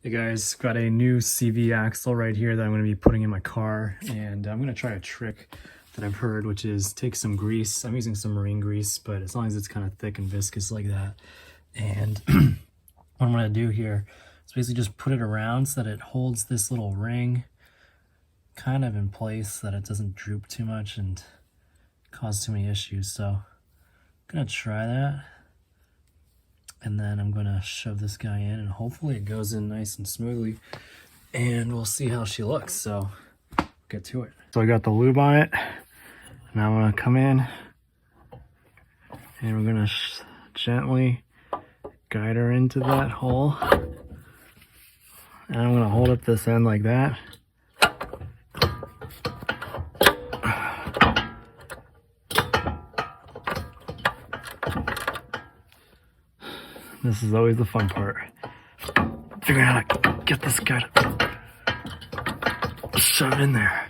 Hey guys, got a new CV axle right here that I'm going to be putting in my car, and I'm going to try a trick that I've heard, which is take some grease. I'm using some marine grease, but as long as it's kind of thick and viscous like that. And what I'm going to do here is basically just put it around so that it holds this little ring kind of in place so that it doesn't droop too much and cause too many issues. So I'm going to try that. And then I'm going to shove this guy in, and hopefully it goes in nice and smoothly, and we'll see how she looks. So get to it. So I got the lube on it. Now I'm going to come in and we're going to gently guide her into that hole. And I'm going to hold up this end like that. This is always the fun part. Figuring out how to get this guy to shove in there.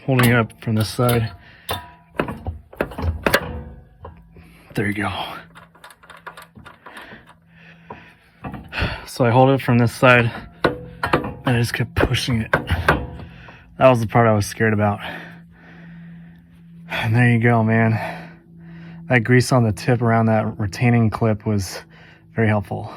Holding it up from this side. There you go. So I hold it from this side and I just kept pushing it. That was the part I was scared about. And there you go, man. That grease on the tip around that retaining clip was very helpful.